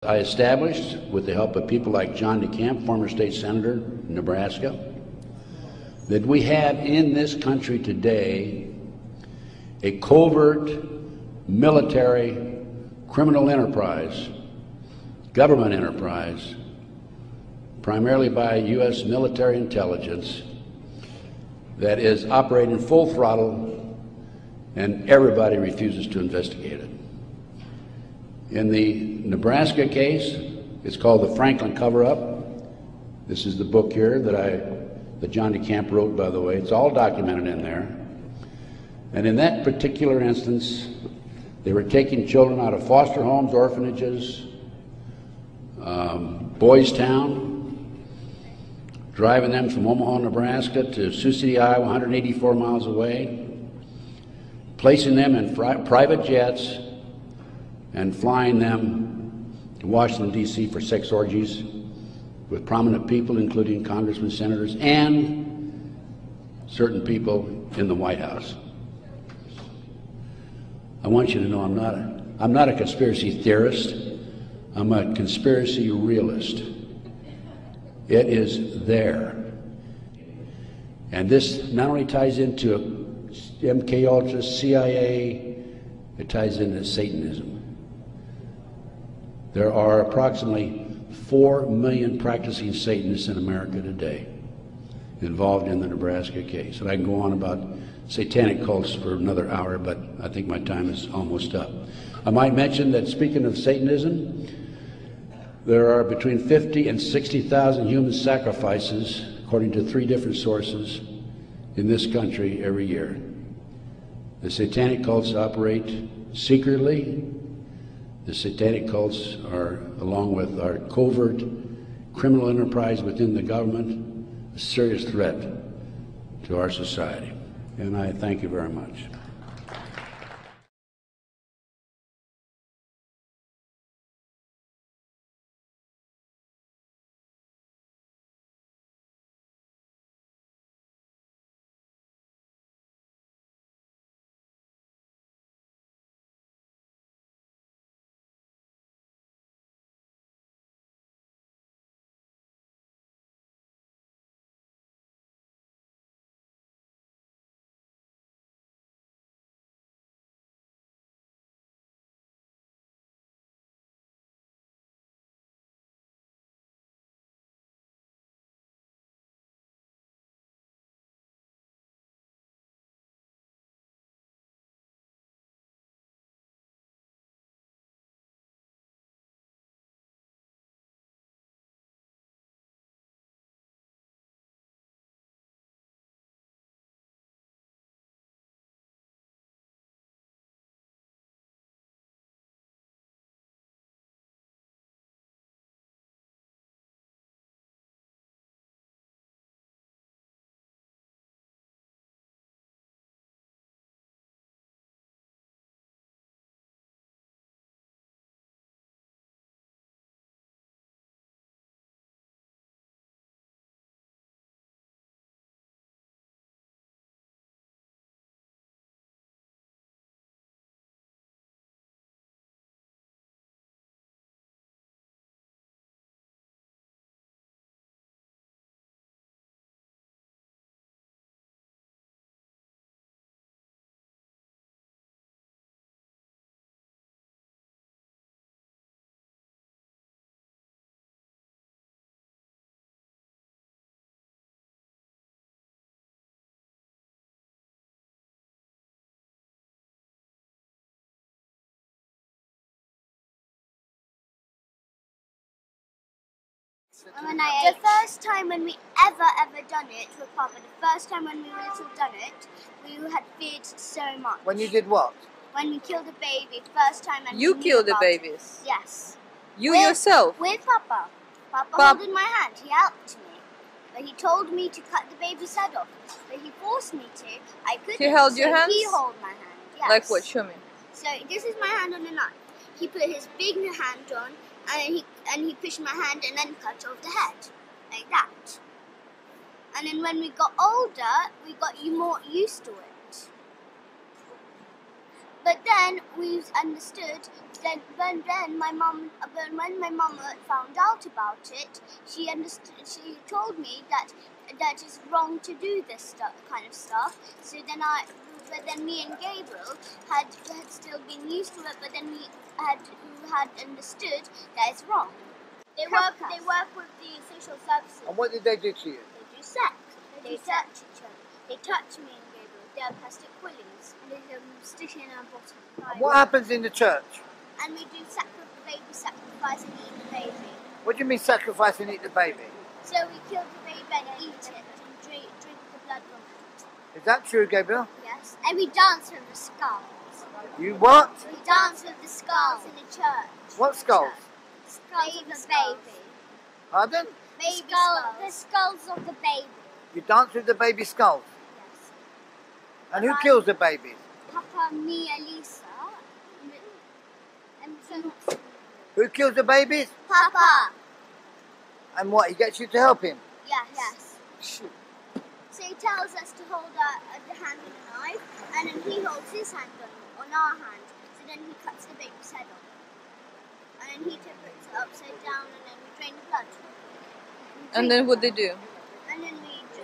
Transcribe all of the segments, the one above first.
I established, with the help of people like John DeCamp, former state senator in Nebraska, that we have in this country today a covert military criminal enterprise, government enterprise, primarily by U.S. military intelligence, that is operating full throttle, and everybody refuses to investigate it. In the Nebraska case, it's called the Franklin Cover-Up. This is the book here that John DeCamp wrote, by the way. It's all documented in there. And in that particular instance, they were taking children out of foster homes, orphanages, Boys Town, driving them from Omaha, Nebraska to Sioux City, Iowa, 184 miles away, placing them in private jets, and flying them to Washington, D.C. for sex orgies with prominent people, including congressmen, senators, and certain people in the White House. I want you to know I'm not a conspiracy theorist. I'm a conspiracy realist. It is there. And this not only ties into MK Ultra, CIA, it ties into Satanism. There are approximately 4 million practicing Satanists in America today involved in the Nebraska case. And I can go on about satanic cults for another hour, but I think my time is almost up. I might mention that, speaking of Satanism, there are between 50 and 60,000 human sacrifices, according to 3 different sources, in this country every year. The satanic cults operate secretly. The satanic cults are, along with our covert criminal enterprise within the government, a serious threat to our society. And I thank you very much. The first time when we ever done it with Papa, the first time when we would have done it, we had feared so much. When you did what? When we killed a baby, first time. And you killed the babies? Yes. You yourself? With Papa. Papa holding my hand, he helped me. But he told me to cut the baby's head off. But he forced me to. I couldn't. He held your hands? He held my hand, yes. Like what? Show me. So this is my hand on the knife. He put his big hand on, and he pushed my hand and then cut off the head, like that. And then when we got older, we got more used to it. But then we understood. Then when my mom, when my mum found out about it, she understood. She told me that is wrong to do this kind of stuff. So then but then me and Gabriel had still been used to it. But then we had understood that it's wrong. They work with the social services. And what did they do to you? They do sex. They touch each other. They touch me and Gabriel. They have plastic willies. And they stick in our bottom. And what happens in the church? And we do baby sacrifice and eat the baby. What do you mean sacrifice and eat the baby? So we kill the baby and eat it and drink the blood from it. Is that true, Gabriel? Yes. And we dance with the skulls. You what? We dance with the skulls in the church. What skulls? Skulls of the baby. Pardon? The skulls of the baby. You dance with the baby skulls? Yes. And who kills the babies? Papa, me, and Lisa. And Who kills the babies? Papa. And what, he gets you to help him? Yes. So he tells us to hold the hand with a knife, and then he holds his hand on our hand. So then he cuts the baby's head off. And then he puts it upside down, and then we drain the blood. And then what they do? And then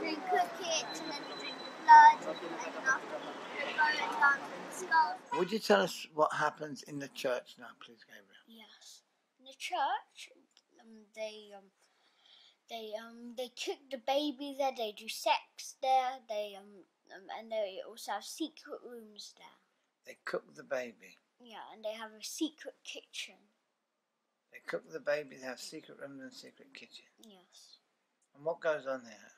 we cook it, and then we drink the blood, and then after we go and dance with the skull. Would you tell us what happens in the church now, please, Gabriel? Yes. In the church, they cook the baby there. They do sex there. And they also have secret rooms there. They cook the baby. Yeah, and they have a secret kitchen. They cook the baby, they have secret rooms and secret kitchen. Yes. And what goes on there?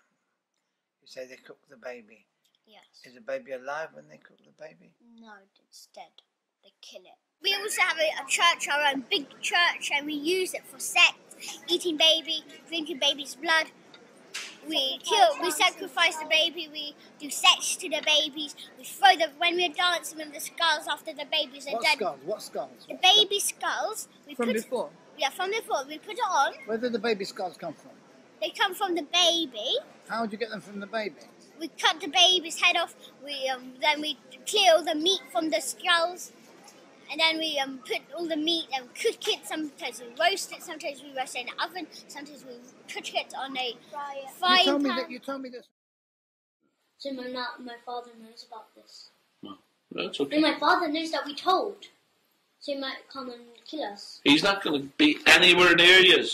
You say they cook the baby. Yes. Is the baby alive when they cook the baby? No, it's dead. They kill it. We also have a church, our own big church, and we use it for sex, eating baby, drinking baby's blood. We sacrifice the baby, we do sex to the babies, we throw when we're dancing with the skulls after the babies are dead. What skulls? The baby skulls. Before? Yeah, from before. We put it on. Where did the baby skulls come from? They come from the baby. How would you get them from the baby? We cut the baby's head off. Then we clear all the meat from the skulls. And then we put all the meat and cook it. Sometimes we roast it. Sometimes we roast it in the oven. Sometimes we cook it on a frying pan. You told me this. So my father knows about this. Well, that's okay. And my father knows that we told. So he might come and kill us. He's not going to be anywhere near you.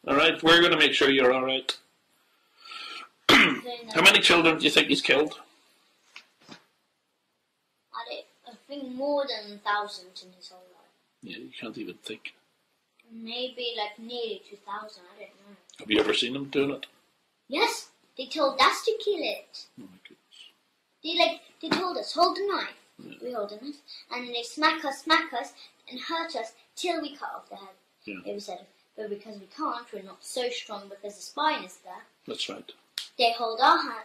All right? We're going to make sure you're all right. How many children do you think he's killed? I think more than 1,000 in his whole life. Yeah, you can't even think. Maybe like nearly 2,000, I don't know. Have you ever seen him doing it? Yes, they told us to kill it. Oh my goodness. They told us, hold the knife. Yeah. We hold the knife. And they smack us, and hurt us till we cut off the head. Yeah. We said, but because we can't, we're not so strong because the spine is there. That's right. They hold our hand,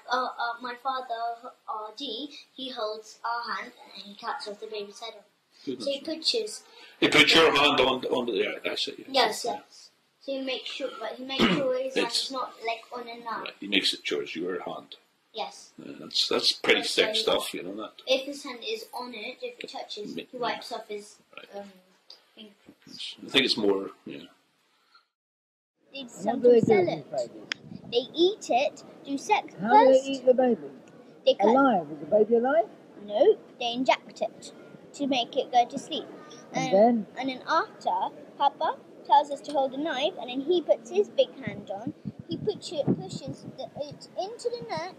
my father, R.D., he holds our hand and he cuts off the baby's head off. Goodness. So he puts He puts your hand on the... Yeah, that's it. Yes. So he makes sure, his hand is not like on a knife. Right. He makes it sure it's your hand. Yes. That's pretty thick stuff, you know that. If his hand is on it, if he touches, he wipes off his fingerprints. I think it's more, yeah. They sometimes sell it. They eat it, do sex How first. do they eat the baby? They cut. Alive? Is the baby alive? No, they inject it to make it go to sleep. And then after, Papa tells us to hold a knife, and then he puts his big hand on. He pushes it into the neck,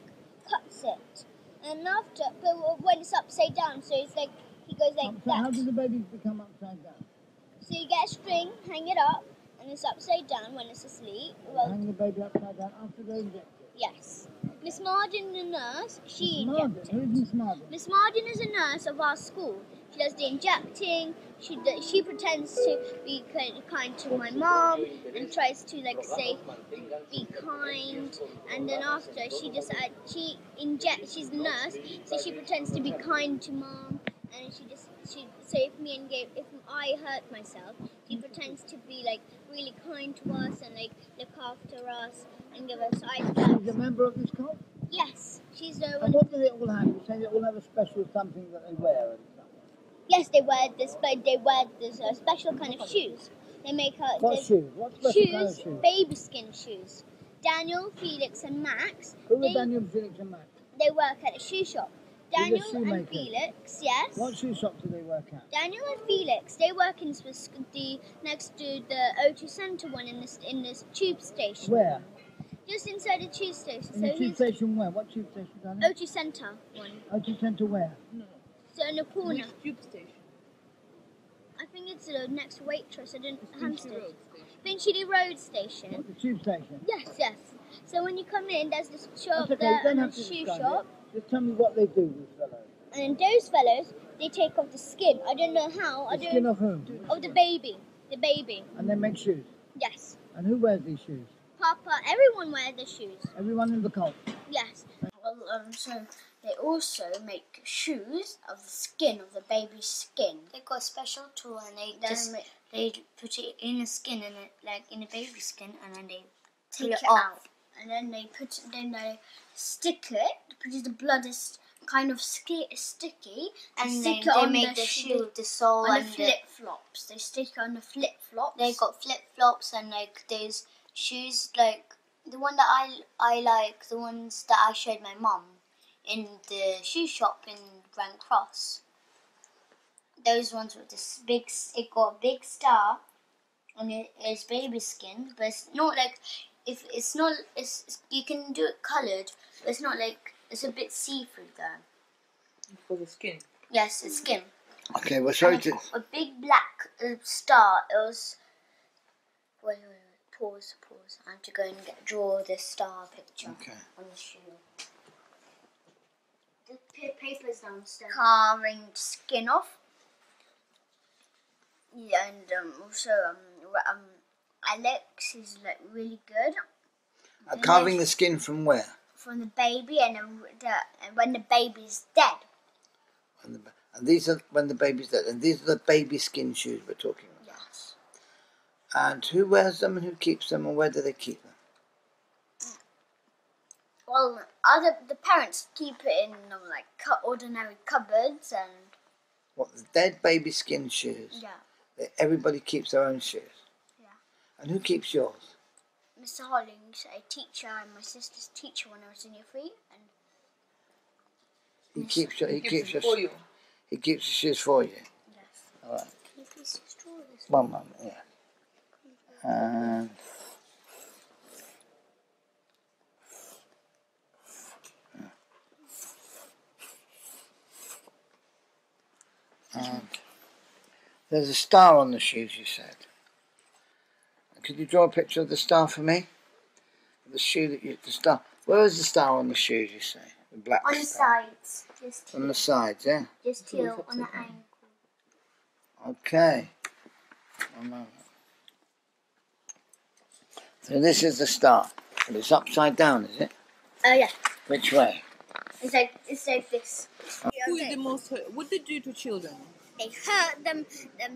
cuts it, and after, but when it's upside down, so it's like he goes like that. How do the babies become upside down? So you get a string, hang it up, and it's upside down when it's asleep. Well, Hang the baby upside down after they inject it? yes. Miss Martin, the nurse, she Martin? injects Who it. is Miss Martin? Miss Martin is a nurse of our school. She does the injecting. She pretends to be kind to my mom and tries to say be kind. And then after she injects. She's the nurse, so she pretends to be kind to mom. And so if I hurt myself, she pretends to be really kind to us and look after us and give us ice She's bags. a member of this cult? Yes, she's the And what do they all have? You say they all have a special something that they wear and stuff. Yes, they wear this, but they wear this special kind of shoes. They make What shoes? What special kind of shoes? baby skin shoes. Daniel, Felix, and Max. Who are Daniel, Felix, and Max? They work at a shoe shop. He's a Daniel and shoemaker. Felix, yes. What shoe shop do they work at? Daniel and Felix, they work in the next to the O2 Centre one in this tube station. Where? Just inside the tube station. In the tube station where? What tube station, Daniel? O2 Centre one. O2 Centre where? No. So in the corner. Which tube station? I think it's the next Waitress. I didn't. Finchley Hampstead. Road Station. Finchley Road Station. What, the tube station? Yes, yes. So when you come in, there's this shop That's okay, there you don't and a have to shoe describe shop. it. Just tell me what they do, these fellows. And those fellows, they take off the skin. I don't know how. The skin of whom? Of the baby. The baby. And they make shoes. Yes. And who wears these shoes? Papa, everyone wears the shoes. Everyone in the cult. Yes. Well, so they also make shoes of the skin of the baby's skin. They got a special tool and they put it in the skin and like in the baby skin and then they Take peel it it off. out, and then they stick it because the blood is kind of sticky, And stick then it they on make the the shoe, the sole on and the flip flops. They stick it on the flip flops. they got flip flops and like those shoes like the one that I like, the ones that I showed my mum in the shoe shop in Grand Cross. Those ones with this big, it got a big star on its baby skin, but it's not like it's you can do it coloured, but it's not like it's a bit see-through there. For the skin. Yes, it's skin. Okay, well, sorry And to... a big black star. It was. Wait. Pause. I have to go and draw the star picture on the shoe. The paper's downstairs. Carving skin off. Yeah, and also Alex is like really good. Carving the skin from where? From the baby, and when the baby's dead. And these are when the baby's dead. And these are the baby skin shoes we're talking about. Yes. And who wears them and who keeps them and where do they keep them? Well, the parents keep it in like ordinary cupboards and. What, the dead baby skin shoes? Yeah. Everybody keeps their own shoes. Yeah. And who keeps yours? Mr. Hollings, a teacher, and my sister's teacher when I was in year 3, and He keeps your For you. he keeps the shoes for you. yes. All right. Can you please just draw this? One moment, yeah. And there's a star on the shoes, you said. Could you draw a picture of the star for me? The shoe the star. Where is the star on the shoes, you say? The black On the star. sides, just On here, the sides, yeah? just here on the ankle. Okay. One moment. So this is the star. And it's upside down, is it? Oh yeah, Which way? it's like this. Who is the most hurt? What they do to children? They hurt them,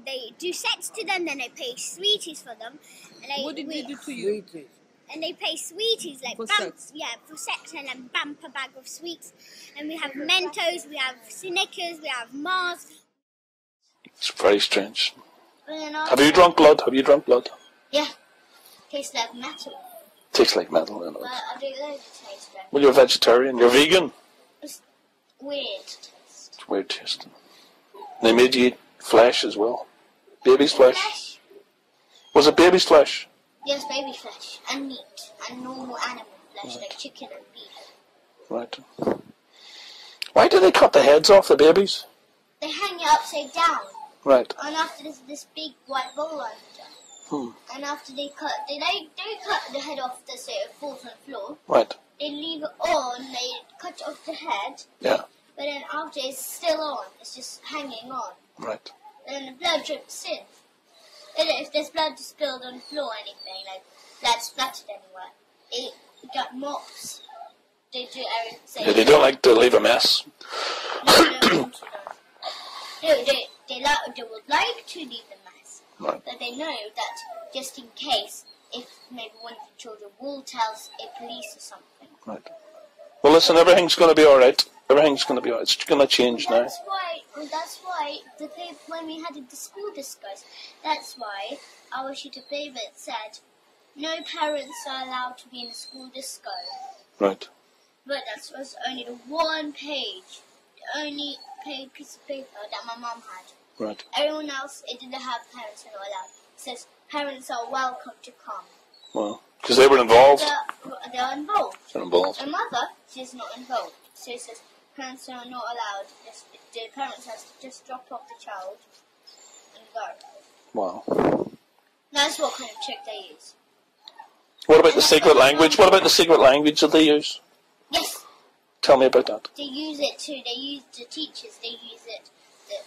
they do sex to them, then they pay sweeties for them, and they What did they do to you? Sweeties. and they pay sweeties like For bump, sex? yeah, for sex, and then bumper bag of sweets, and we have Mentos, we have Snickers, we have Mars. It's very strange. And then Have you drunk blood? Have you drunk blood? Yeah, tastes like metal. Tastes like metal. You know. But I don't like the taste like Well, you're vegetarian. You're vegan. weird taste. It's weird tasting. They made you eat flesh as well. Baby's flesh. Was it baby's flesh? Yes, baby flesh and meat and normal animal flesh like chicken and beef. Right. Why do they cut the heads off the babies? They hang it upside down, Right. and after this big white bowl under. And after they cut the head off so it falls on the floor. Right. They leave it on. They cut off the head, Yeah. but then after it's still on. It's just hanging on. Right. And then the blood drips in. And if there's blood spilled on the floor or anything, like blood splattered anywhere, it got mops. They do everything. Yeah, they don't like to leave a mess. No, they would like to leave the mess, Right. but they know that just in case, if maybe one of the children will tell a police or something. Right. Well, listen, everything's going to be all right. Everything's going to be all right. It's going to change now. That's why Well, that's why when we had the school discourse, that's why our sheet of paper said no parents are allowed to be in the school disco. Right. But that was only the one page, the only piece of paper that my mum had. Right. Everyone else, it didn't have parents are not allowed. It says parents are welcome to come. Well, because they were involved. They're involved. They're involved. My mother, she's not involved. So it says parents are not allowed. The parents has to just drop off the child and go. Wow. That's what kind of trick they use. What about the secret language? What about the secret language that they use? Yes. Tell me about that. They use it too. They use the teachers. They use it.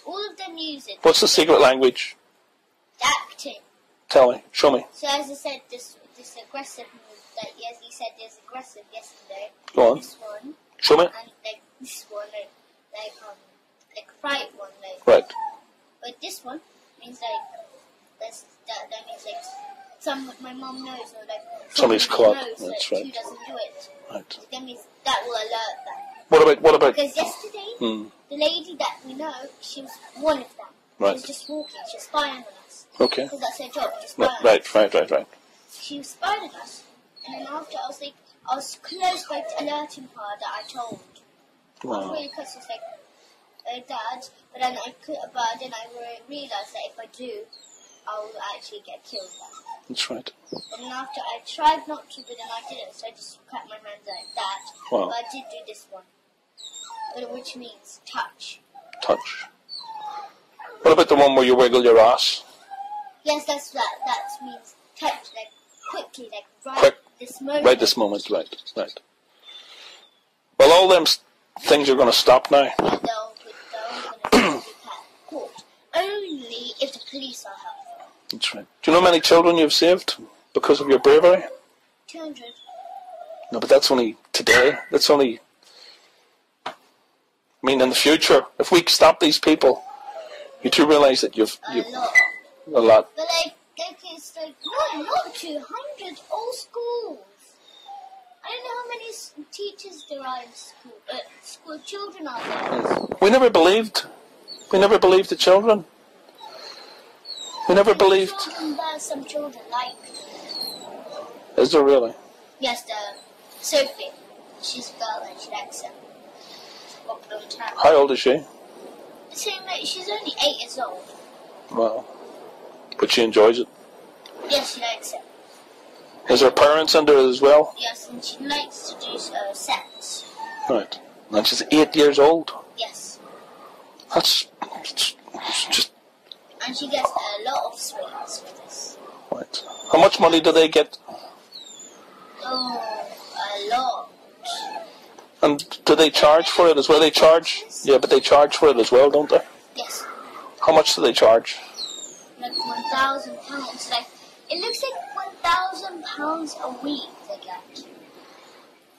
All of them use it. What's the secret language? Acting. Tell me. Show me. So as I said, this aggressive move that yes, he said there's aggressive yesterday. Go on. This one. Show me. And like this one, like fright one, like. Right. But this one means like that means like my mom knows or like Somebody's someone caught. knows, That's like, right. who doesn't do it. Right. That means that will alert them. What about? Because yesterday, the lady that we know, she was one of them. Right. She was just walking. She was spying on us. Okay. Because that's her job, just spying on us. Right. She was spying on us. And then after, I was close by alerting her that I told. I was Wow. really close. It's like, Dad. But then I realised that if I do, I will actually get killed. That's right. And then after, I tried not to, but then I didn't. So I just cut my hands like that. Wow. But I did do this one. Which means touch. Touch. What about the one where you wiggle your ass? Yes, that means touch, like quickly, like Quick. this moment. Right this moment. Right. Well, all them things are going to stop now. Yeah, they're all going to be caught. Only if the police are helpful. That's right. Do you know how many children you've saved because of your bravery? 200. No, but that's only today. That's only... I mean, in the future, if we stop these people, you do realise that you've A lot. a lot. But it's like, not 200, all schools. I don't know how many teachers there are in school. School children are there. We never believed the children. We never believed. Some children like. Is there really? Yes, Sophie. She's a girl and she likes it. How old is she? She's only 8 years old. Wow. But she enjoys it. Yes, she likes it. Is her parents into it as well? Yes, and she likes to do sex. Right. And she's 8 years old. Yes. That's just... And she gets a lot of sweets for this. Right. How much money do they get? Oh, a lot. And do they charge for it as well? They charge? Yeah, but they charge for it as well, don't they? Yes. How much do they charge? Like £1,000. Like, it looks like £1,000 a week they get.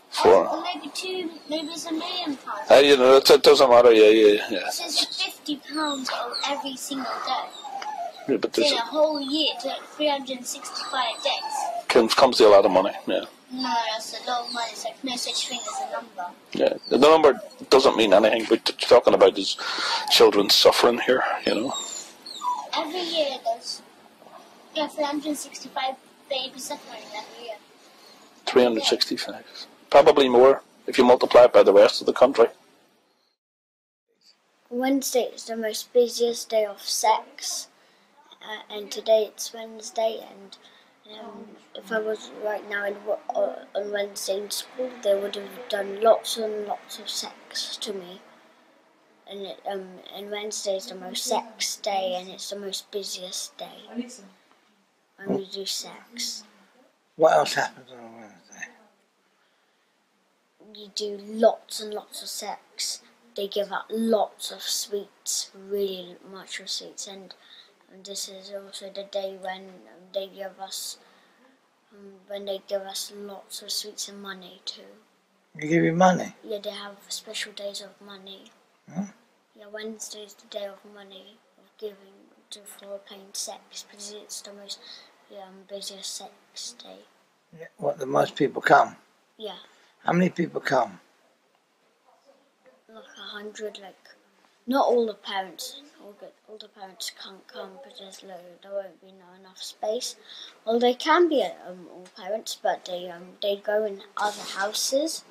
For? Or maybe it's £1 million. You know, it doesn't matter, yeah. It says £50 every single day. Yeah, but In this a whole year, 365 days. comes to a lot of money, yeah. No, that's a lot of money. It's like no such thing as a number. Yeah, the number doesn't mean anything, but what you're talking about is children suffering here, you know. Every year there's 365 babies suffering every year. 365. Probably more if you multiply it by the rest of the country. Wednesday is the most busiest day of sex, and today it's Wednesday, and if I was right now on Wednesday in school, they would have done lots and lots of sex to me. And Wednesday is the most sex day, and it's the most busiest day when we do sex. What else happens on Wednesday? You do lots and lots of sex. They give out lots of sweets, really much of sweets, and this is also the day when they give us lots of sweets and money too. They give you money? Yeah, they have special days of money. Huh? Yeah, Wednesday is the day of money, of giving for paying sex, because it's the most busiest sex day. Yeah. What, the most people come? Yeah. How many people come? Like 100, like Not all the parents. All the parents can't come because there won't be enough space. Well, they can be all parents, but they go in other houses.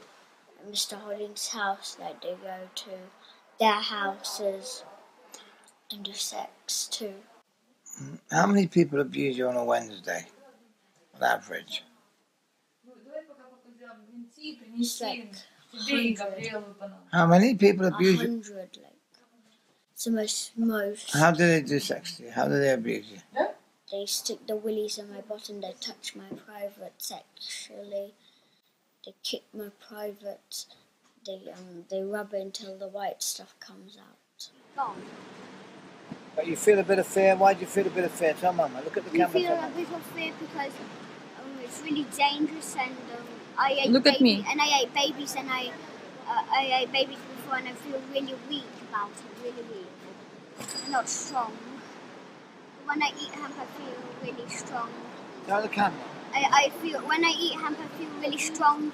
At Mr. Holding's house, like they go to their houses and do sex too. How many people abuse you on a Wednesday, on average? It's like 100. How many people abuse you? 100, like it's the most. How do they do sex to you? How do they abuse you? They stick the willies in my bottom. They touch my private sexually. They kick my private. They rub it until the white stuff comes out. But you feel a bit of fear. Why do you feel a bit of fear? Tell Mama. Look at the We camera. feel a bit of fear because it's really dangerous, and I ate Look at me. And I ate babies, and I ate babies before, and I feel really weak about it. Really weak. I'm not strong. When I eat hemp, I feel really strong. Tell the camera. I feel when I eat hemp, I feel really strong.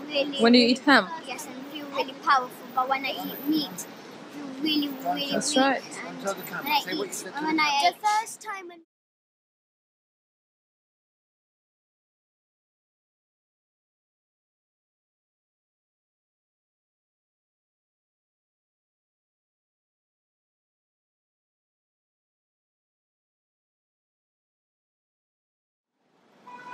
Really. When you eat hemp? Yes, and feel really powerful. But when I eat meat, I feel really, really That's weak. right. And Tell the camera. when I Say what you eat, said to when the I camera. ate the first time.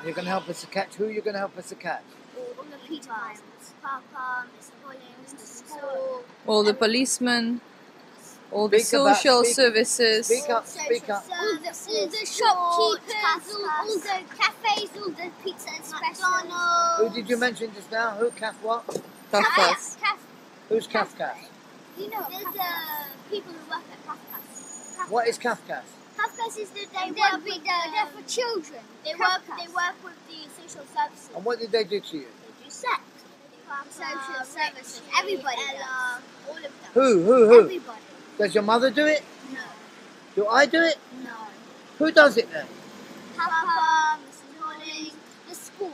You're going to help us to catch. Who are you going to help us to catch? All the Peter Pans, Papa, Mr. Hollins, the school. All the policemen, all the Speak about- social speak- services. Speak up. Speak up. All the shopkeepers, all the cafes, all the pizza espresso. Who did you mention just now? Who? Calf what? Kafkas. Who's Kafkas? You know, there's people who work at Kafkas. What is Kafkas? Kafkas is they work with they're for children. They work with the social services. And what did they do to you? They do sex. Social services. Everybody does. All of them. Who? Everybody. Does your mother do it? No. Do I do it? No. Who does it then? Papa, Mrs. Hollins, the school.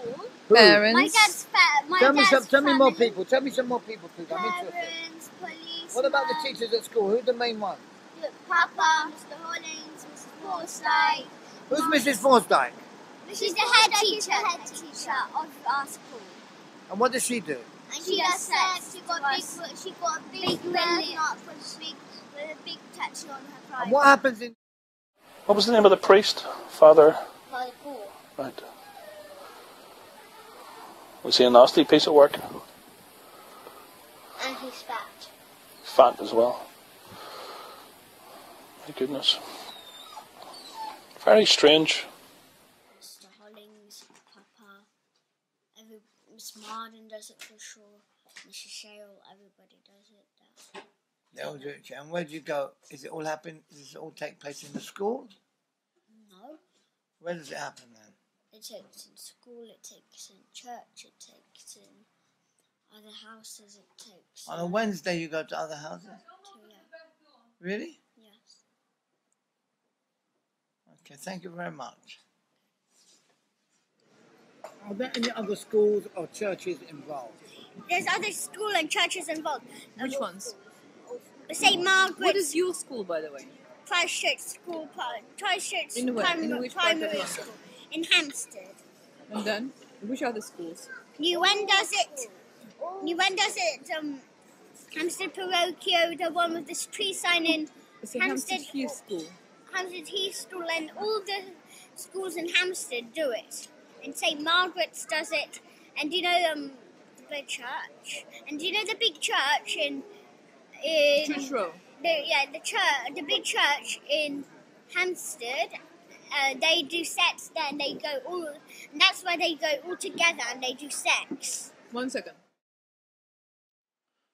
Who? Parents. My dad's Tell me more family. people. Tell me some more people, please. I'm interested. Parents, police. What about the teachers at school? Who's the main one? Papa, Mr. Hollins, Mrs. Forsyth. Who's Mrs. Forsdyke? She's the head teacher of our school. And what does she do? And she does sex. She got a big belly up with a big tattoo on her private. And what happens in... What was the name of the priest? Father? Father Paul. Right. Was he a nasty piece of work? And he's fat. Fat as well. My goodness. Very strange. Mr. Hollings, Papa, Miss Marden does it for sure. Mrs. Shale, everybody does it. They all do it. And where do you go? Is it all happen? Does it all take place in the school? No, Where does it happen then? it takes in school, it takes in church, it takes in other houses, it takes On a Wednesday you go to other houses? yeah. Really? Yes. Okay, thank you very much. Are there any other schools or churches involved? There's other school and churches involved. Which ones? St. What Margaret's is your school, by the way? Christchurch School, Christchurch In where? In which part of Primary London? School in Hampstead. And then, which other schools? New Wen does it. Hampstead Parochio, the one with this tree sign in It's a Hampstead Heath School. Hampstead Heath School, and all the schools in Hampstead do it. And St. Margaret's does it. And you know the church. And you know the big church in Church Row. the big church in Hampstead. They do sex there, and and that's where they go all together and they do sex. 1 second.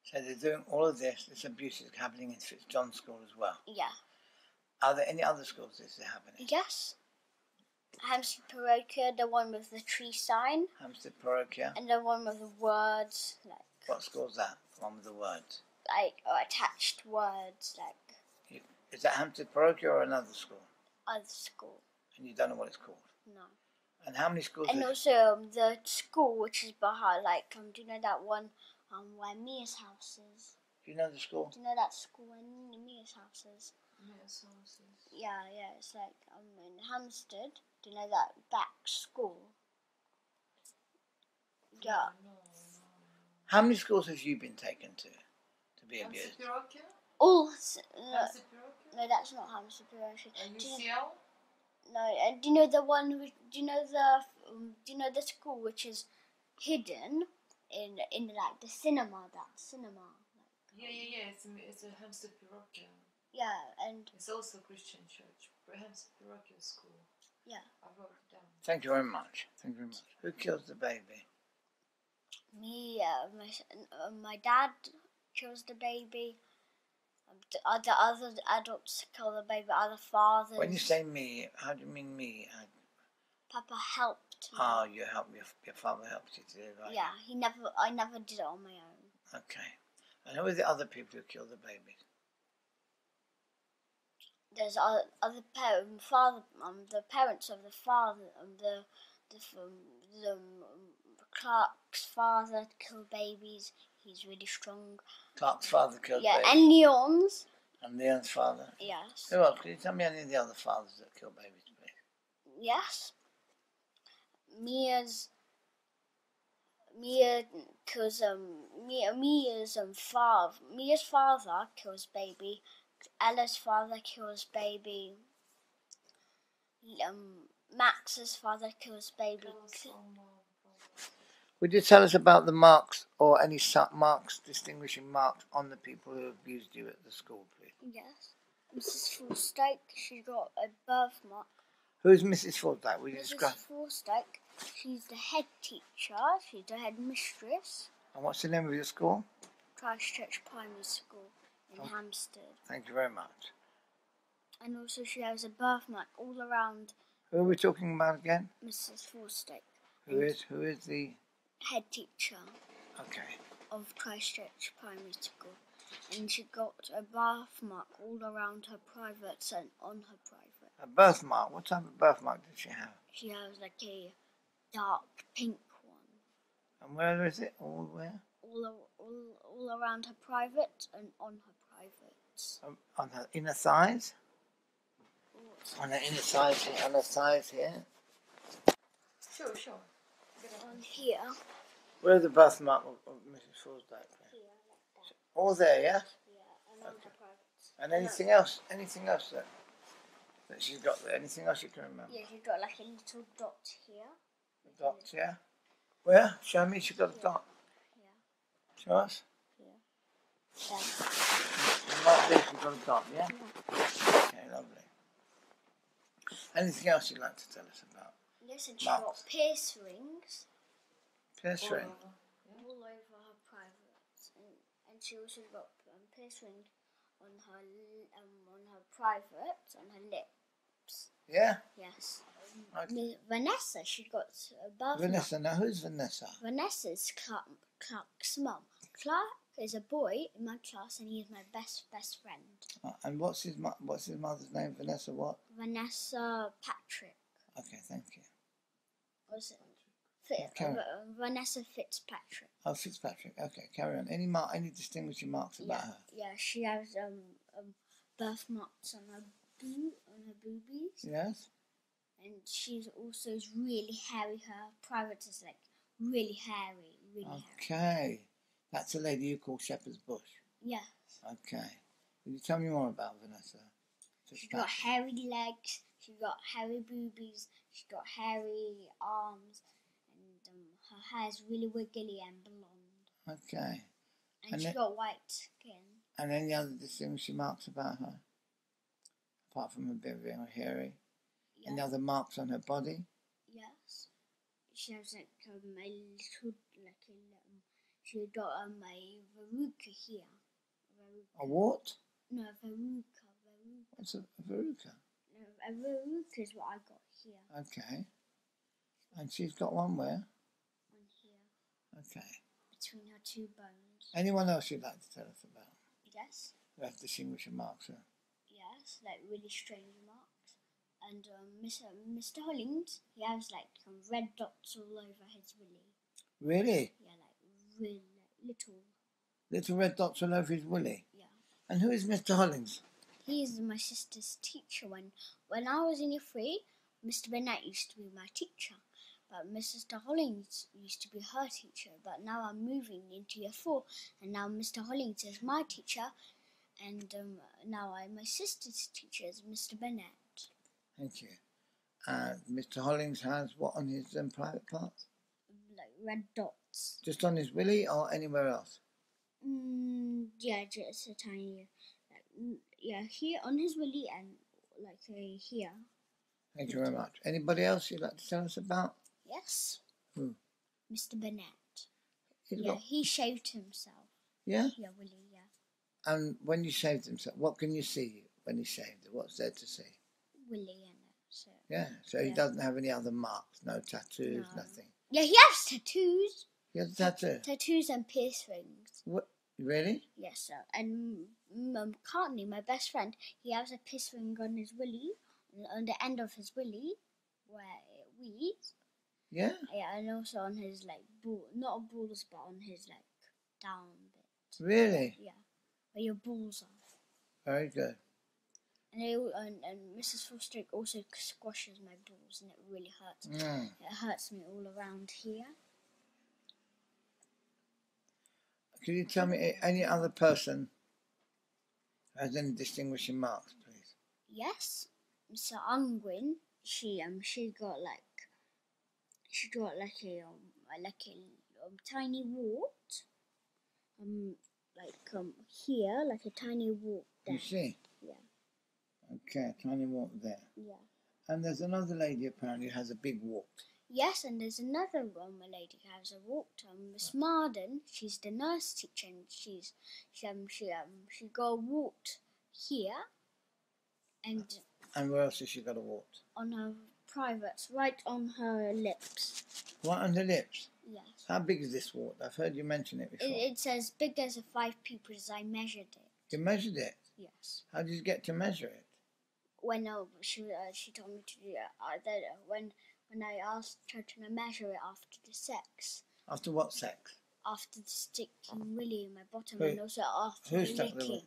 So they're doing all of this abuse is happening in Fitzjohn School as well. Yeah. Are there any other schools this is happening? Yes. Hampstead Parochio, the one with the tree sign, Hampstead Parochia. and the one with the words, What school's that? The one with the words. or attached words, Is that Hampstead Parochia or another school? other school. And you don't know what it's called? No. And how many schools And is also the school which is behind, do you know that one where Mia's house is? Do you know the school? Do you know that school in Mia's houses? Yeah, it's like in Hampstead. Do you know that back school? Yeah. How many schools have you been taken to be abused? Oh, no, that's not Hampstead. No, and do you know the one? Do you know the school which is hidden in like the cinema? That cinema. Yeah. It's a Hampstead parochial. Yeah, and It's also a Christian church. Hampstead parochial school. yeah. I wrote it down. Thank you very much. Thank you very much. Who kills the baby? Me, my dad kills the baby. The other adults kill the baby. Other fathers. When you say me, how do you mean me? Papa helped me. Oh, you help your father helped you to do it, right? Yeah, I never did it on my own. Okay. And who are the other people who kill the babies? There's other the parents of the father, Clark's father killed babies. He's really strong. Clark's father killed Yeah, babies. and Leon's. And Leon's father. Yes. Who else? Can you tell me any of the other fathers that kill babies, please? Yes. Mia's father kills baby. Ella's father kills baby. Max's father kills baby. Would you tell us about the marks or any marks, distinguishing marks on the people who abused you at the school, please? Yes. Mrs. Forstake, she got a birthmark. Who's Mrs. Fordyke? Will you Mrs. describe? Forstake, she's the head teacher. She's the head mistress. And what's the name of your school? Christchurch Primary School in Hampstead. Thank you very much. And also she has a birthmark all around Who are we talking about again? Mrs. Forstake. Who is the... Head teacher Okay. of Christchurch Primary School. And she got a birthmark all around her privates and on her private. A birthmark? What type of birthmark did she have? She has like a dark pink one. And where is it? All where? All around her private and on her privates. On her inner thighs? On her inner thighs here? On her thighs here? Sure. On here. Where's the birthmark of Mrs. Fordyke? Here, like that. All there, yeah? Yeah, and on her privates. And anything else? Anything else that she's got there? Anything else you can remember? Yeah, she's got like a little dot here. A dot, yeah? Where? Show me. She's got a dot. Yeah. Show us. Then, And like this, she's got a dot, yeah? Okay, lovely. Anything else you'd like to tell us about? yes, and she Marks. got pierce rings Pierce ring. all over her privates, and she also got pierce rings on her private, on her lips. Yeah? Yes. Okay. Vanessa, she got a birthmark. Vanessa. Now, who's Vanessa? Vanessa's Clark's mum. Clark is a boy in my class, and he is my best friend. And what's his mother's name? Vanessa what? Vanessa Patrick. Okay, thank you. Was it? Carry Vanessa Fitzpatrick. Oh, Fitzpatrick. Okay, carry on. Any distinguishing marks about her? Yeah, she has birthmarks on her boobies. Yes. And she's also really hairy. Her private is like really hairy, hairy. Okay. That's a lady you call Shepherd's Bush. Yes. Okay. Will you tell me more about Vanessa? She's got hairy legs. She's got hairy boobies. She's got hairy arms, and her hair is really wiggly and blonde. Okay. And she's got white skin. And any other distinguishing marks about her? Apart from her being very hairy? Yes. Any other marks on her body? Yes. She has like a little, she got a verruca here. A what? No, a verruca. What's a verruca? No, a verruca is what I got here. Okay. And she's got one where? On here. Okay. Between her two bones. Anyone else you'd like to tell us about? Yes. Who have distinguishing marks? Huh? Yes, like really strange marks. And Mr. Hollings, he has like red dots all over his willy. Really? Yeah, like really little Little red dots all over his willy. Yeah. And who is Mr. Hollings? He's my sister's teacher. When I was in year 3, Mr. Bennett used to be my teacher. But Mr. Hollings used to be her teacher. But now I'm moving into year 4, and now Mr. Hollings is my teacher, and now my sister's teacher is Mr. Bennett. Thank you. And Mr. Hollings has what on his private parts? Like red dots. Just on his willy or anywhere else? Yeah, just a tiny, here on his willy and like here. Thank you very much. Anybody else you'd like to tell us about? Yes. Who? Mr. Bennett. He's Yeah, got... he shaved himself. Yeah? Yeah, willy, yeah. And when you shaved himself, what can you see when he shaved it? What's there to see? Willy in it. So. Yeah, so he doesn't have any other marks, no tattoos, No. nothing. Yeah, he has tattoos. He has a tattoo? Tattoos and piercings. What? Really? Yes, sir. And McCartney, my best friend, he has a piercing on his willy, on the end of his willy, where it weeds. Yeah? Yeah, and also on his, like, not balls, but on his, like, down bit. Really? Yeah, where your balls are. Very good. And Mrs. Foster also squashes my balls, and it really hurts. It hurts me all around here. Can you tell me any other person has any distinguishing marks, please? Yes, Mr. Unwin. She got like a tiny wart. Here, like a tiny wart there. You see? Yeah. Okay, a tiny wart there. Yeah. And there's another lady apparently who has a big wart. Yes, and there's another lady who has a wart. Miss Marden, she's the nurse teacher, and she got a wart here, and where else has she got a wart? On her privates, right on her lips. Right on her lips? Yes. How big is this wart? I've heard you mention it before. It's as big as a 5 pupils. I measured it. You measured it? Yes. How did you get to measure it? When she told me to do it. When I asked her to measure it after the sex. After what sex? After the sticking willy in my bottom, Who? and also after Who the stuck licking.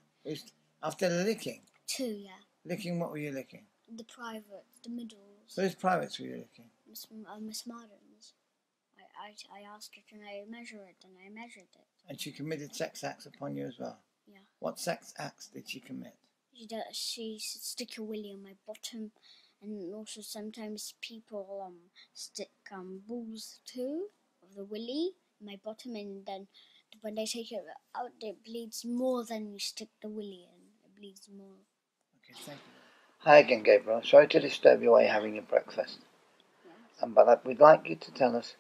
After the licking? 2, yeah. Licking, what were you licking? The privates, the middles. Whose privates were you licking? Miss Marden's. I asked her to measure it, and I measured it. And she committed sex acts upon you as well? Yeah. What sex acts did she commit? She stick a willy on my bottom, and also sometimes people stick balls too of the willy in my bottom, and then when they take it out, it bleeds more than you stick the willy in. It bleeds more. Okay, thank you. Hi again, Gabriel. Sorry to disturb you while you're having your breakfast. Yes. But we'd like you to tell us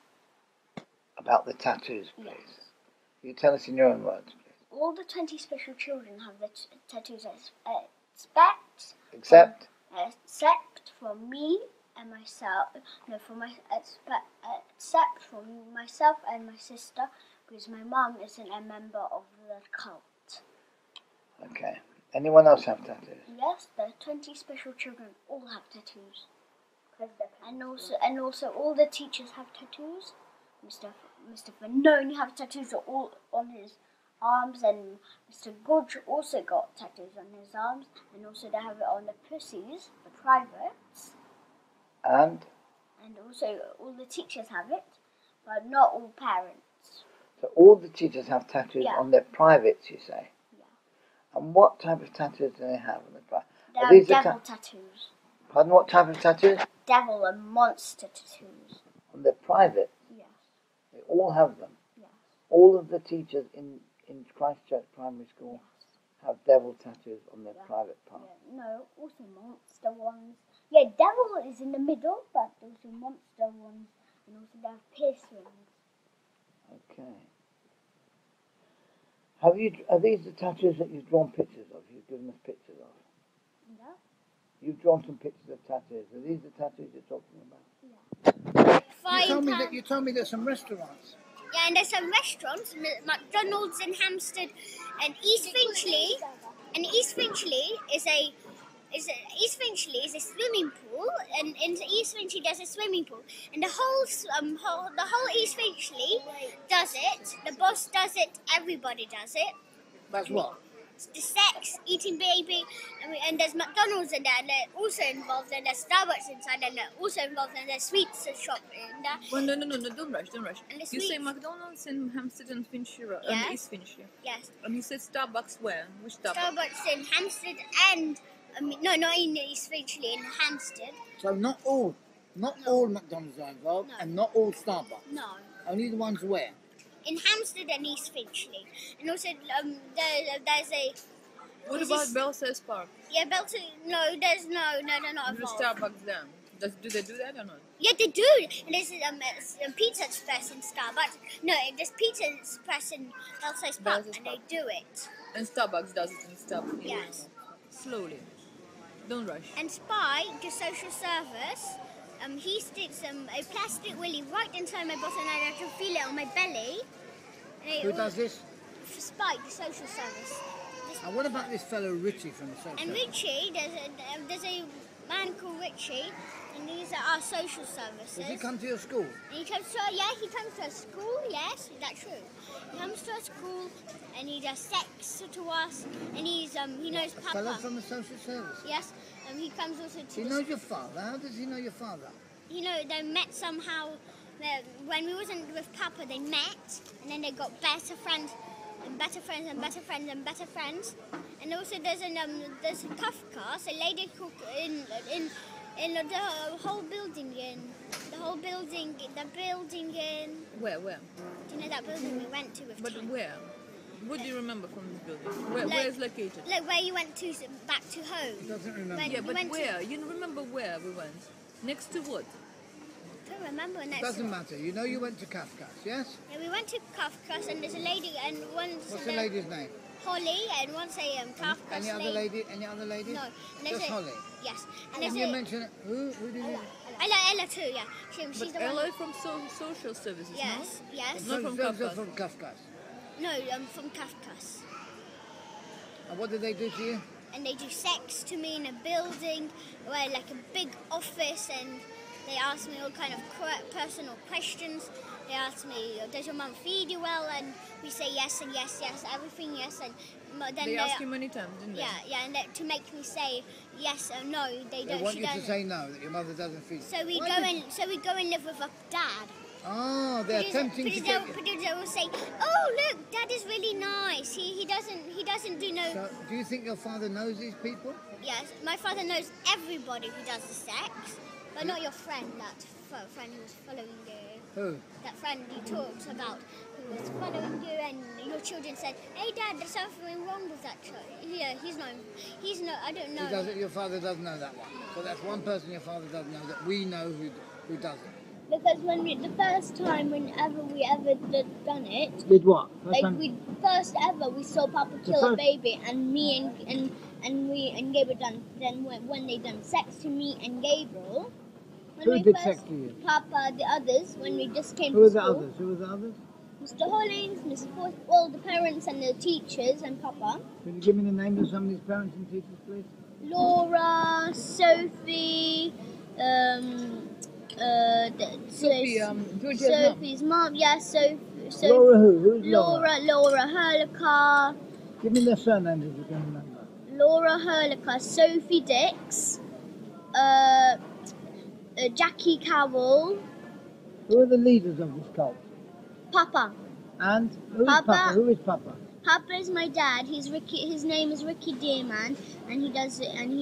about the tattoos, please. Yes. You tell us in your own words, please. All the 20 special children have the tattoos Except from me and myself. No, except from myself and my sister, because my mum isn't a member of the cult. Okay. Anyone else have tattoos? Yes, the 20 special children all have tattoos. And also all the teachers have tattoos. Mr. Fanoni have tattoos all on his arms, and Mr. Gorge also got tattoos on his arms, and also they have it on the pussies, the privates. And also all the teachers have it, but not all parents. so all the teachers have tattoos on their privates, you say? Yeah. And what type of tattoos do they have on their privates? They have devil tattoos. Pardon, what type of tattoos? Devil and monster tattoos. On their private? Yes. They all have them? Yes. All of the teachers in Christchurch Primary School have devil tattoos on their private parts? Yeah. No, also monster ones. Yeah, devil is in the middle, but also monster ones, and also they have piercings. Okay. Are these the tattoos that you've drawn pictures of? You've given us pictures of? Yeah. You've drawn some pictures of tattoos. Are these the tattoos you're talking about? Yeah. You told me there's some restaurants. Yeah, and there's some restaurants, McDonald's in Hampstead and East Finchley. And East Finchley is a East Finchley is a swimming pool, and in East Finchley there's a swimming pool, and the whole East Finchley does it. The boss does it. Everybody does it. That's what? The sex, eating baby, and there's McDonald's in there, and they're also involved, and there's Starbucks inside, and they're also involved, and there's sweets shop in there. Well, no, don't rush. And the You say sweets. McDonald's in Hampstead and Finchley, Yes. East Finchley. Yes. And you said Starbucks where? Which Starbucks? Starbucks in Hampstead and no, not in East Finchley, in Hampstead. So not all McDonald's are involved, No. and not all Starbucks. No. Only the ones where? In Hampstead and East Finchley, and also there's a. What Is about this- Belsize Park? Yeah, Belton. No, they're not There's involved. Starbucks there. Do they do that or not? Yeah, they do. And there's Pizza Express in Starbucks. No, there's Pizza Express in Belsize Park, Belsize and Park. they do it. And Starbucks does it in Starbucks. Yes. Slowly. Don't rush. And Spy, the social service, he sticks a plastic willy right inside my bottom, and I can feel it on my belly. And Who does this? Spy, the social service. And what about this fellow Richie from the social And service? Richie, there's a man called Richie, and these are our social services. Does he come to your school? And he comes to he comes to a school. Yes, that's true. He comes to a school, and he does sex to us, and he knows A fellow Papa. from the social service? Yes, he comes also to. He the knows your father. How does he know your father? they met somehow. When we wasn't with Papa, they met, and then they got better friends, and better friends, and better friends, and better friends. And also there's a Kafka, a lady cook in the whole building the building in. Where? Do you know that building we went to with But Tim? where? What do you remember from this building? Where Like- is located? Like where you went to back to home. He doesn't remember. When Yeah, we but went where? You remember where we went? Next to what? I don't remember It next. doesn't matter. You know you went to Kafka's, yes? Yeah, we went to Kafka's, and there's a lady, and once What's the lady's name? Holly, and once a Kafka's Any other lady? Any other ladies? No, and there's Just a, Holly. Yes, and Can there's you a mention who did you? Ella too. Yeah, she's But the Ella one. from social services, Yes, yes. Not from Those are Kafka's. from Kafka's. No, from Kafka's. And what did they do to you? And they do sex to me in a building, where like a big office, and they ask me all kind of personal questions. They ask me, does your mum feed you well? And we say yes and yes, yes, everything yes. And then They asked you many times, didn't they? yeah, and to make me say yes or no, they They don't. want She you to doesn't. say no, that your mother doesn't feed you. So we Why go did- and live with our dad. Oh, they're attempting to get you. Producer will say, "Oh look, Dad is really nice. He doesn't do no." So, do you think your father knows these people? Yes, my father knows everybody who does the sex, but not your friend. That friend who was following you. Who? That friend you talked about who was following you, and your children said, "Hey, Dad, there's something wrong with that child." Yeah, he's not. I don't know. He doesn't, your father doesn't know that one. So that's one person your father doesn't know that we know who does it. Because the first time whenever we ever done it, Did what? first ever we saw Papa kill a first- baby, and me and Gabriel done. Then when they done sex to me and Gabriel, when Who we did first, sex to you? Papa, the others, when we just came Who to were the school, others? Who were the others? Mr. Hollings, Mr. Forth, all the parents and the teachers and Papa, Can you give me the names of some of these parents and teachers, please? Laura, Sophie, Sophie, Georgia's mom. Sophie's mom, yeah, Sophie. Laura who? Who's Laura? Laura Herlicker, Give me their surnames if you can remember. Laura Herlicker, Sophie Dix, Jackie Cowell, Who are the leaders of this cult? Papa. And who is Papa. Papa? Who is Papa? Papa is my dad. He's Ricky. His name is Ricky Dearman, and he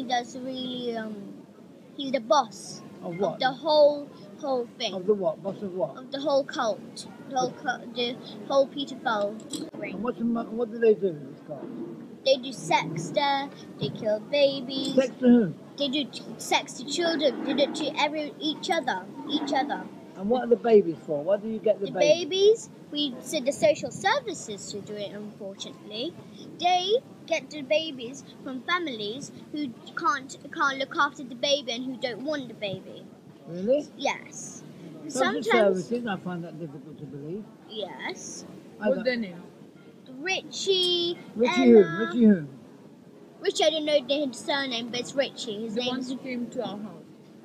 does really. He's the boss Of of what? the whole thing. Of the what? Boss of what? Of the whole cult. The whole Peter Bell And ring. what do they do in this cult? They do sex there. They kill babies. Sex to whom? They do sex to children. They do it to each other. And what are the babies for? What do you get the The babies? babies, we said the social services to do it, unfortunately. They get the babies from families who can't look after the baby and who don't want the baby. Really? Yes. Social Sometimes, services, I find that difficult to believe. yes. I What's don't- their name? Richie, Richie Ella, whom? Richie whom? Richie, I don't know his surname, but it's Richie. His The name one is... who came to our house.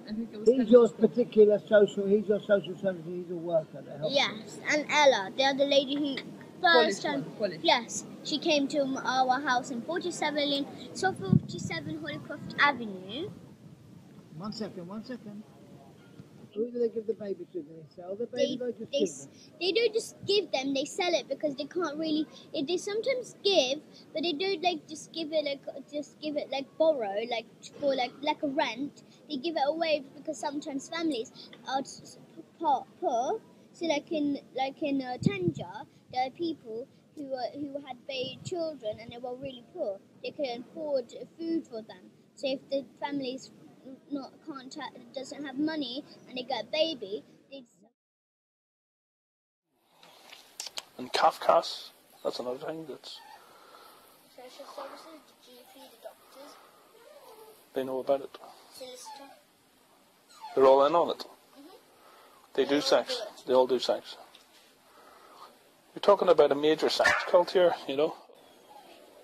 And he was He's telling your us stories. particular social, he's your social service, he's a worker that helps. Yes, and Ella, the other lady who first time... Polish. Yes, she came to our house in 47 Holycroft Avenue. 1 second, 1 second. Who do they give the baby to? Do they sell the They, baby or just they, give them? they don't just give them, they sell it because they can't really... They sometimes give, but they don't like just give it like borrow, like for like a rent. They give it away because sometimes families are poor. So like in Tanja, there are people who had children and they were really poor. They couldn't afford food for them. So if the families doesn't have money and they get a baby, they... And Kafkas, that's another thing that's... Social services, the GP, the doctors, They know about it. solicitor. They're all in on it. They do all sex. do it. They all do sex. You're talking about a major sex cult here, you know.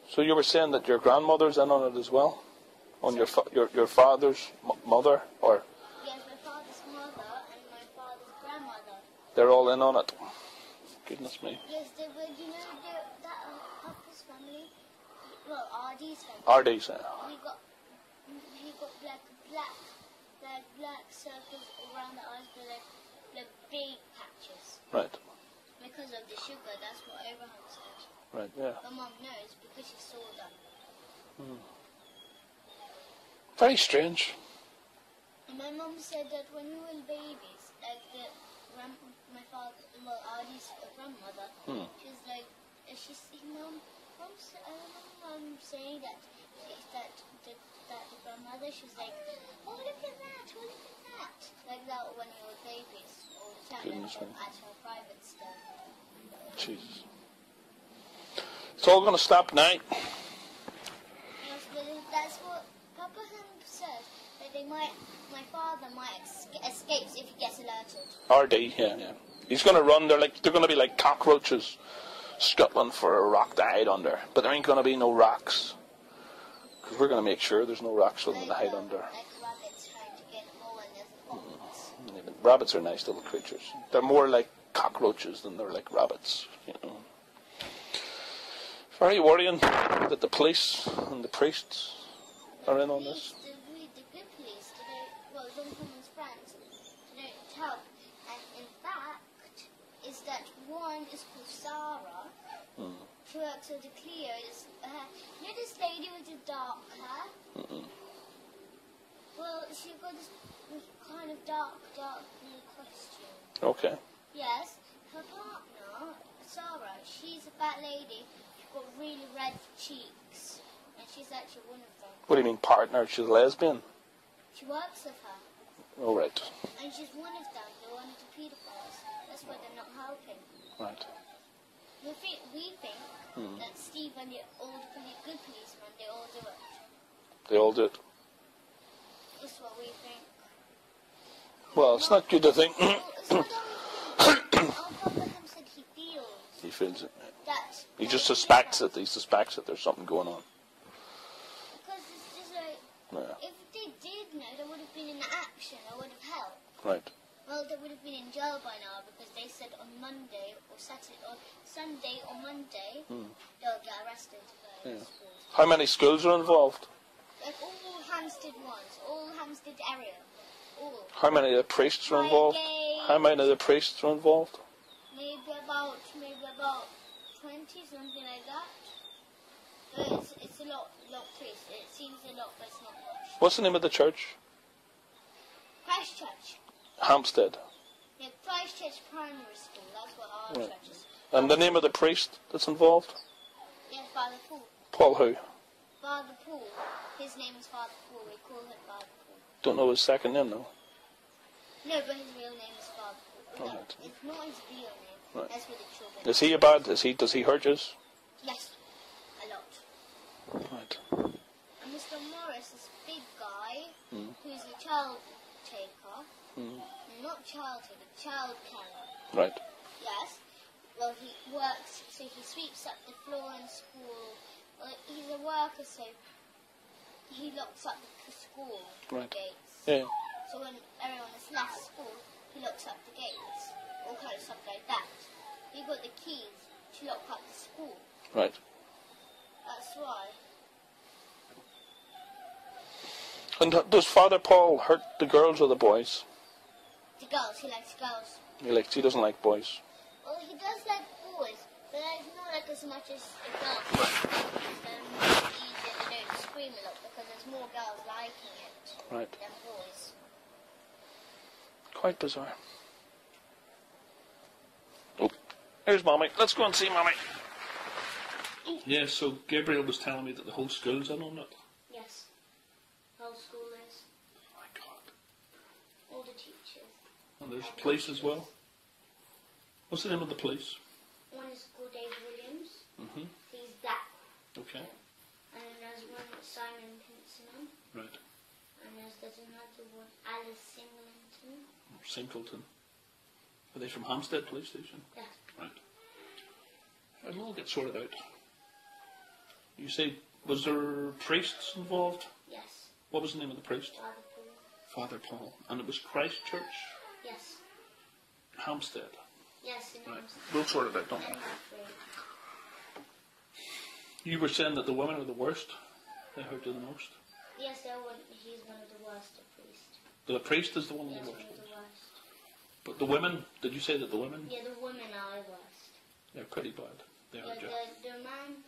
So you were saying that your grandmother's in on it as well, on your father's mother, or Yes, my father's mother and my father's grandmother. they're all in on it. Goodness me. Yes, they were, you know, that Papa's family, well, RD's family. RD's. He got black circles around the eyes, but like big patches. Right. Because of the sugar, that's what Abraham said. Right. Yeah. But Mum knows because she saw them. Very strange. And my mum said that when we were babies, like my father, well, Artie's grandmother, she was like, she's Mum saying that the grandmother, she was like, oh look at that, oh look at that, like that when we were babies all the time Goodness me. at her private stuff. Jesus. It's all going to stop now. Yes, but that's what Papa said, that my father might escape if he gets alerted. RD, yeah. He's going to run. They're going to be like cockroaches scuttling for a rock to hide under. But there ain't going to be no rocks. Because we're going to make sure there's no rocks for them to hide under. Like rabbits trying to get hole and there's holes. Rabbits are nice little creatures. They're more like cockroaches than they're like rabbits, you know. Very worrying that the police and the priests are in on this. The good police, John Coleman's friends, they don't help. And in fact, is that one is called Sarah. She works with the Cleo. You know this lady with the dark hair? Well, she got this kind of dark blue costume. Okay. Yes, her partner, Sarah, she's a fat lady. She's got really red cheeks. And she's actually one of them. What do you mean partner? She's a lesbian? She works with her. Oh, right. And she's one of them. They're one of the pedophiles. That's why they're not helping. Right. We think that Steve and the old good policeman, they all do it. They all do it. That's what we think. Well, it's not good to think. It's not our Papa said he feels He feels it. that. He just suspects it. He suspects that there's something going on. Because it's just like, Yeah. if they did know, they would have been in action. They would have helped. Right. Well, they would have been in jail by now because they said on Monday or Saturday or Sunday or Monday they'll get arrested. Yeah. How many schools are involved? Like all Hampstead ones, all Hampstead area, all. How many of the priests are involved? How many of the priests are involved? Maybe about 20, something like that. But it's a lot priests. It seems a lot, but it's not much. What's the name of the church? Christchurch. Hampstead. Yeah, Christchurch Primary School. That's what our Right. church is. And the name of the priest that's involved? Yeah, Father Paul. Paul who? Father Paul. His name is Father Paul. We call him Father Paul. Don't know his second name though. No, but his real name is Father Paul. No, Right. it's not his real name. Right. That's with the children. Is he a bad? Does he hurt you? Yes, a lot. Right. And Mr. Morris, this big guy, who's a child taker, not child taker, child carer. Right. Yes. Well, he works, so he sweeps up the floor in school. Well, he's a worker, so he locks up the school Right. gates. Yeah. So when everyone has left school, he locks up the gates. All kind of stuff like that. He got the keys to lock up the school. Right. That's why. And does Father Paul hurt the girls or the boys? The girls, he likes girls. He doesn't like boys. Well, he does like boys, but not like as much as the girls. It's easier, they don't scream a lot because there's more girls liking it Right. than boys. Quite bizarre. Oh, here's Mommy. Let's go and see Mommy. Yeah, so Gabriel was telling me that the whole school's in on it. Yes. Whole school is. Oh my God. All the teachers. And there's police as well. What's the name of the police? One is called Dave Williams. Mm-hmm. He's that. Okay. And then there's one Simon Pinson. Right. And there's another one, Alice Singleton. Singleton. Are they from Hampstead Police Station? Yeah. Right. It'll all get sorted out. You say, was there priests involved? Yes. What was the name of the priest? Father Paul. Father Paul. And it was Christ Church, Yes. Hampstead. Yes, in Right. Amsterdam. We'll sort it out, don't we? And Madrid. You were saying that the women are the worst. They hurt you the most. Yes, he's one of the worst, the priest. The priest is the one of Yes, the one worst. of the worst. But the women, did you say that the women? Yeah, the women are the worst. They're pretty bad. They Yeah, hurt you. the man,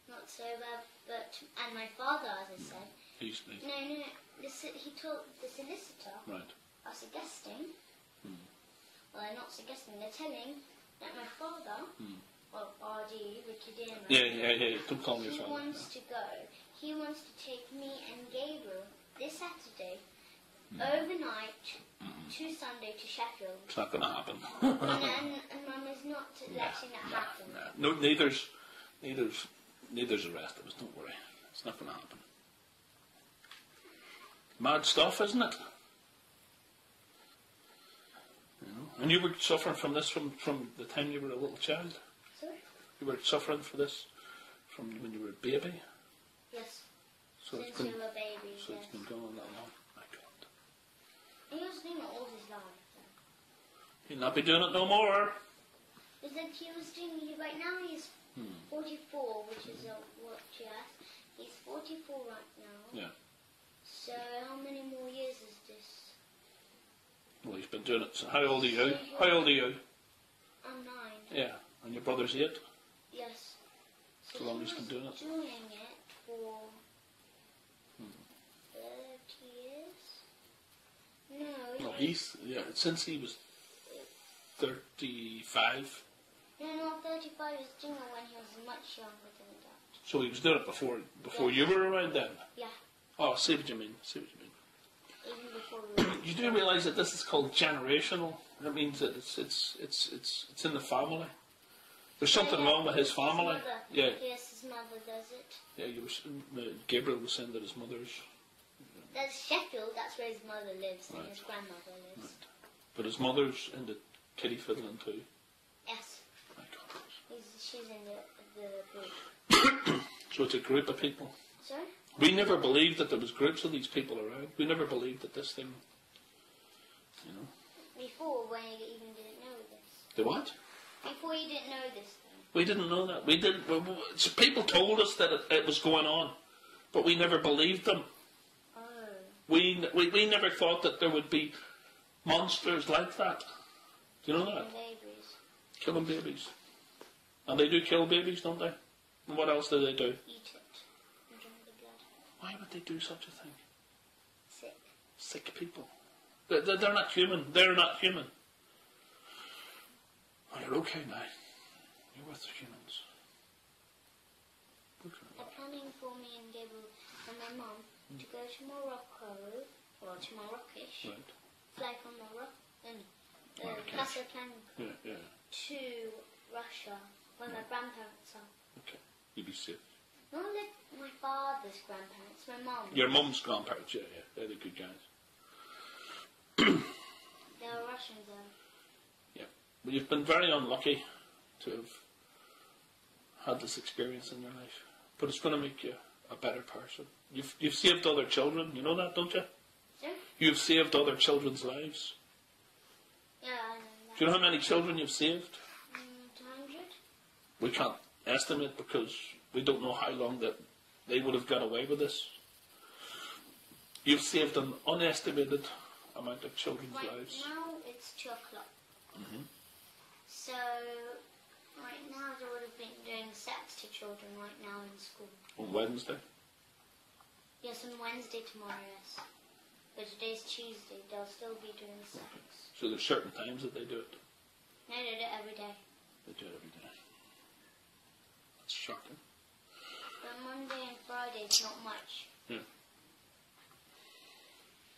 not so bad, but, and my father, as I said. He's No, he told the solicitor right. are suggesting, well, they're not suggesting, they're telling that my father, or RD, Ricky Dearman, Yeah. Don't call me a he father. wants to go. He wants to take me and Gabriel this Saturday, overnight, to Sunday to Sheffield. It's not going to happen. and Mum is not letting that happen. No, neither's the rest of us. Don't worry. It's not going to happen. Mad stuff, isn't it? You know? And you were suffering from this from the time you were a little child? Sorry? You were suffering for this from when you were a baby? Yes. So Since it's been, you were a baby, so yes. it's been going on that long. My God. He was doing it all his life. He'll not be doing it no more. He said he was doing it right now. He's 44, which is what you asked. He's 44 right now. Yeah. So how many more years is this? Well, he's been doing it. So how old are you? How old are you? I'm 9. Yeah. And your brother's 8? Yes. So long he's been doing it. Doing it for 30 years. No, since he was 35. No, 35 is doing it when he was much younger than that. So he was doing it before you were around then. Yeah, Oh, see what you mean. even before we were. You do realise that this is called generational. That means that it's in the family. There's something wrong with his family. His mother. Yeah. Yes, his mother does it. Yeah, Gabriel was saying that his mother's. That's Sheffield. That's where his mother lives and Right. his grandmother lives. Right. But his mother's into kitty fiddling too. Yes, My God. she's in the group. So it's a group of people. Sorry? We never believed that there was groups of these people around. We never believed that this thing, you know. Before, when you even didn't know this. The what? Before you didn't know this thing. We didn't know that. We didn't. So people told us that it was going on, but we never believed them. Oh. We never thought that there would be monsters like that. Do you know that? And babies. Killing babies. And they do kill babies, don't they? And what else do they do? Eat it. And drink the blood. Why would they do such a thing? Sick. Sick people. They're not human. They're not human. Oh, you're okay now. You're with the humans. They're planning for me and Gabriel and my mum to go to Morocco, or to Marrakesh, Right. fly from Morocco, and Marrakesh. Casablanca Yeah. to Russia, where my grandparents are. Okay. You be safe. Not like my father's grandparents, my mum. Your mum's grandparents, yeah. They're the good guys. They were Russians though. Yeah. But you've been very unlucky to have had this experience in your life. But it's going to make you a better person. You've saved other children. You know that, don't you? Sorry? You've saved other children's lives. Yeah, I know that. Do you know how many children you've saved? 200? We can't estimate because we don't know how long that they would have got away with this. You've saved an unestimated amount of children's lives. Right now it's 2 o'clock. Mm-hmm. So, right now they would have been doing sex to children right now in school. On Wednesday. Yes, on Wednesday tomorrow, yes. But today's Tuesday, they'll still be doing sex. So there's certain times that they do it. No, they do it every day. They do it every day. That's shocking. But Monday and Friday it's not much. Yeah.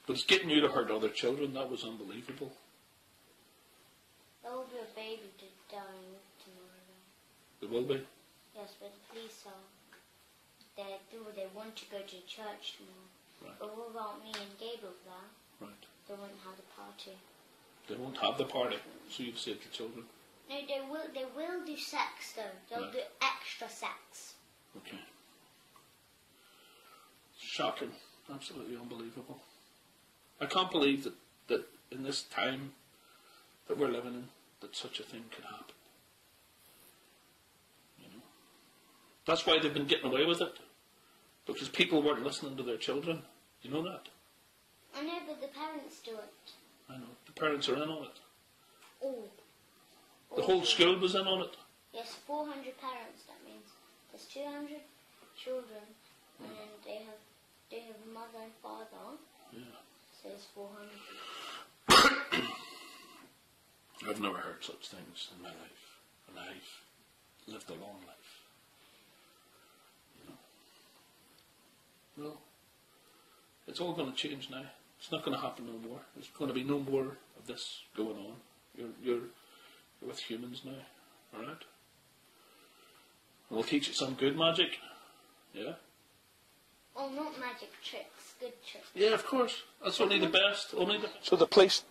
But it's getting you to hurt other children. That was unbelievable. There will be a baby dying tomorrow. There will be. Yes, but the police are. They want to go to church tomorrow. Right. But what about me and Gabriel there? Right. They won't have the party. They won't have the party, so you've saved the children. No, they will do sex though. They'll Right. do extra sex. Okay. Shocking. Absolutely unbelievable. I can't believe that in this time that we're living in, that such a thing could happen. You know? That's why they've been getting away with it. Because people weren't listening to their children. You know that? I know, but the parents do it. I know. The parents are in on it. Oh. The whole school was in on it. Yes, 400 parents. That means there's 200 children, and then they have mother and father. Yeah. So it's 400. I've never heard such things in my life. And I've lived a long life. You know? Well, it's all going to change now. It's not going to happen no more. There's going to be no more of this going on. You're with humans now. Alright? We'll teach you some good magic. Yeah? Oh, not magic tricks, good tricks. Yeah, of course. That's only the best. So the police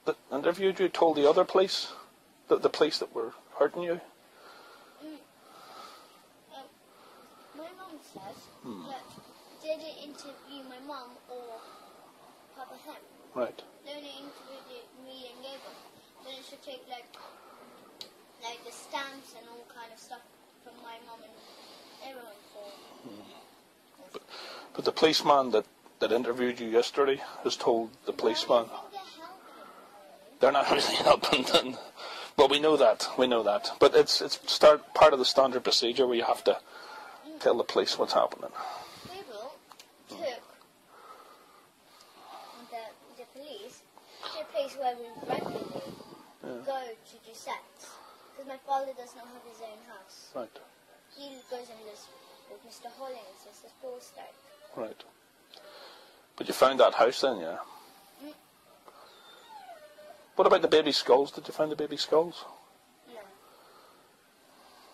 that interviewed you told the other police, the police that were hurting you? My mum says that they didn't interview my mum or Papa him. Right. They only interviewed me and Gabriel. Then it should take like the stamps and all kind of stuff from my mum and everyone for. But the policeman that interviewed you yesterday has told the policeman they're not really helping them. Well, we know that. But it's part of the standard procedure where you have to tell the police what's happening. Gabriel took the police to a place where we regularly go to do sex. Because my father does not have his own house. Right. He goes and lives with Mr. Hollins, it's a full start. Right. But you found that house then, yeah? What about the baby skulls? Did you find the baby skulls? No.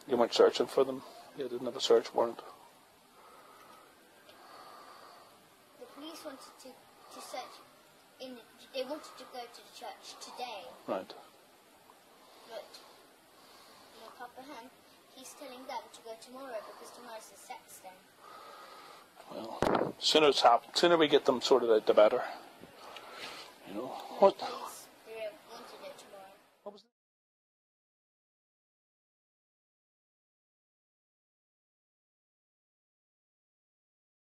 You weren't searching for them? You didn't have a search warrant? The police wanted to search they wanted to go to the church today. Right. But my Papa Ham, he's telling them to go tomorrow because tomorrow's the sex day. Well, sooner we get them sorted out, the better. You know what? Please.